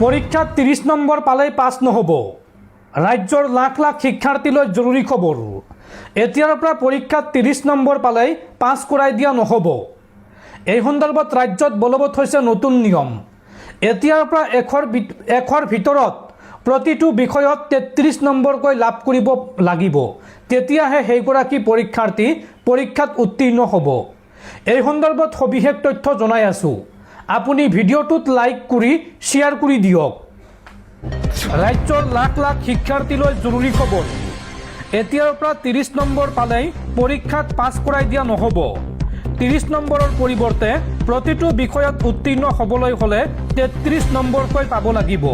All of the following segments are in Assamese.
পৰীক্ষাত 30 নম্বৰ পালেই পাছ নহ'ব। ৰাজ্যৰ লাখ লাখ শিক্ষাৰ্থীলৈ জৰুৰী খবৰ। এতিয়াৰ পৰা পৰীক্ষাত 30 নম্বৰ পালেই পাছ কৰাই দিয়া নহ'ব। এই সন্দৰ্ভত ৰাজ্যত বলবৎ হৈছে নতুন নিয়ম। এতিয়াৰ পৰা এশৰ ভিতৰত প্ৰতিটো বিষয়ত 33 নম্বৰকৈ লাভ কৰিব লাগিব। তেতিয়াহে সেইগৰাকী পৰীক্ষাৰ্থী পৰীক্ষাত উত্তীৰ্ণ হ'ব। এই সন্দৰ্ভত সবিশেষ তথ্য জনাই আছোঁ। আপুনি ভিডিঅ'টোত লাইক কৰি শ্বেয়াৰ কৰি দিয়ক। ৰাজ্যৰ লাখ লাখ শিক্ষাৰ্থীলৈ জৰুৰী খবৰ। এতিয়াৰ পৰা 30 নম্বৰ পালেই পৰীক্ষাত পাছ কৰাই দিয়া নহ'ব। 30 নম্বৰৰ পৰিৱৰ্তে প্ৰতিটো বিষয়ত উত্তীৰ্ণ হ'বলৈ হ'লে 33 নম্বৰকৈ পাব লাগিব।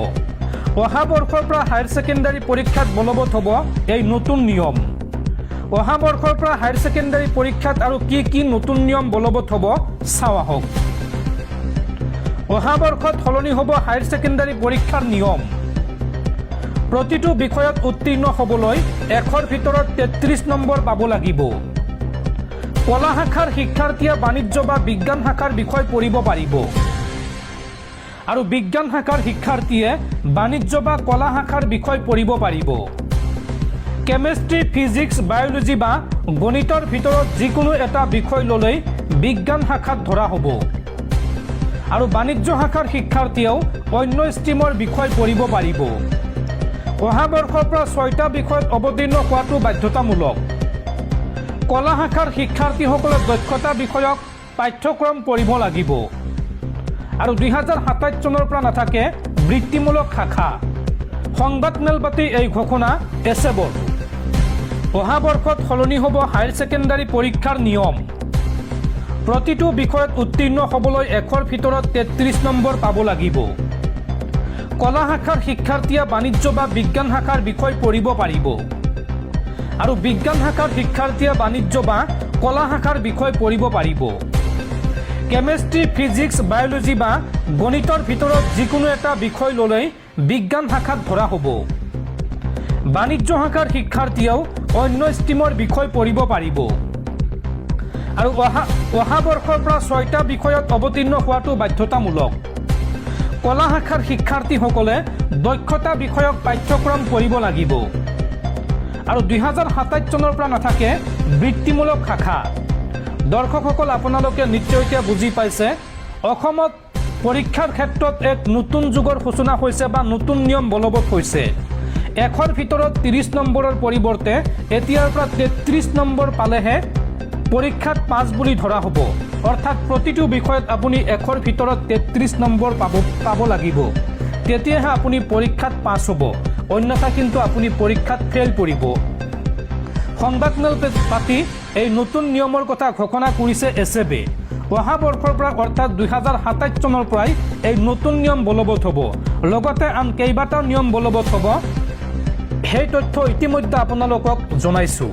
অহা বৰ্ষৰ পৰা হায়াৰ ছেকেণ্ডাৰী পৰীক্ষাত বলবৎ হ'ব এই নতুন নিয়ম। অহা বৰ্ষৰ পৰা হায়াৰ ছেকেণ্ডাৰী পৰীক্ষাত আৰু কি নতুন নিয়ম বলবৎ হ'ব চাওঁ আহক। অহা বৰ্ষত সলনি হ'ব হায়াৰ ছেকেণ্ডাৰী পৰীক্ষাৰ নিয়ম। প্ৰতিটো বিষয়ত উত্তীৰ্ণ হ'বলৈ 100ৰ ভিতৰত 33 নম্বৰ পাব লাগিব। কলা শাখাৰ শিক্ষাৰ্থীয়ে বাণিজ্য বা বিজ্ঞান শাখাৰ বিষয় পঢ়িব পাৰিব। আৰু বিজ্ঞান শাখাৰ শিক্ষাৰ্থীয়ে বাণিজ্য বা কলা শাখাৰ বিষয় পঢ়িব পাৰিব। কেমেষ্ট্ৰি, ফিজিক্স, বায়'লজি বা গণিতৰ ভিতৰত যিকোনো এটা বিষয় ল'লেই বিজ্ঞান শাখাত ধৰা হ'ব। আৰু বাণিজ্য শাখাৰ শিক্ষাৰ্থীয়েও অন্য ষ্ট্ৰীমৰ বিষয় পঢ়িব পাৰিব। অহা বৰ্ষৰ পৰা 6টা বিষয়ত অৱতীৰ্ণ হোৱাটো বাধ্যতামূলক। কলা শাখাৰ শিক্ষাৰ্থীসকলে দক্ষতা বিষয়ক পাঠ্যক্ৰম পঢ়িব লাগিব। আৰু 2027 চনৰ পৰা নাথাকে বৃত্তিমূলক শাখা। সংবাদ মেলপাতি এই ঘোষণা এছেবৰ। অহা বৰ্ষত সলনি হ'ব হায়াৰ ছেকেণ্ডাৰী পৰীক্ষাৰ নিয়ম। প্ৰতিটো বিষয়ত উত্তীৰ্ণ হ'বলৈ 100ৰ ভিতৰত 33 নম্বৰ পাব লাগিব। কলা শাখাৰ শিক্ষাৰ্থীয়ে বাণিজ্য বা বিজ্ঞান শাখাৰ বিষয় পঢ়িব পাৰিব। আৰু বিজ্ঞান শাখাৰ শিক্ষাৰ্থীয়ে বাণিজ্য বা কলা শাখাৰ বিষয় পঢ়িব পাৰিব। কেমেষ্ট্ৰি, ফিজিক্স, বায়'লজি বা গণিতৰ ভিতৰত যিকোনো এটা বিষয় ল'লেই বিজ্ঞান শাখাত ধৰা হ'ব। বাণিজ্য শাখাৰ শিক্ষাৰ্থীয়েও অন্য ষ্ট্ৰীমৰ বিষয় পঢ়িব পাৰিব। আৰু অহা বৰ্ষৰ পৰা 6টা বিষয়ত অৱতীৰ্ণ হোৱাটো বাধ্যতামূলক। কলা শাখাৰ শিক্ষাৰ্থীসকলে দক্ষতা বিষয়ক পাঠ্যক্ৰম পঢ়িব লাগিব। আৰু 2027 চনৰ পৰা নাথাকে বৃত্তিমূলক শাখা। দৰ্শকসকল, আপোনালোকে নিশ্চয় এতিয়া বুজি পাইছে অসমত পৰীক্ষাৰ ক্ষেত্ৰত এক নতুন যুগৰ সূচনা হৈছে বা নতুন নিয়ম বলবৎ হৈছে। 100ৰ ভিতৰত 30 নম্বৰৰ পৰিৱৰ্তে এতিয়াৰ পৰা 33 নম্বৰ পালেহে পৰীক্ষাত পাছ বুলি ধৰা হ'ব। অৰ্থাৎ প্ৰতিটো বিষয়ত আপুনি 100ৰ ভিতৰত 33 নম্বৰ পাব লাগিব। তেতিয়াহে আপুনি পৰীক্ষাত পাছ হ'ব। অন্যথা কিন্তু আপুনি পৰীক্ষাত ফেইল কৰিব। সংবাদ মেল পাতি এই নতুন নিয়মৰ কথা ঘোষণা কৰিছে এছেবে। অহা বৰ্ষৰ পৰা অৰ্থাৎ 2027 চনৰ পৰাই এই নতুন নিয়ম বলবৎ হ'ব। লগতে আন কেইবাটাও নিয়ম বলবৎ হ'ব। সেই তথ্য ইতিমধ্যে আপোনালোকক জনাইছোঁ।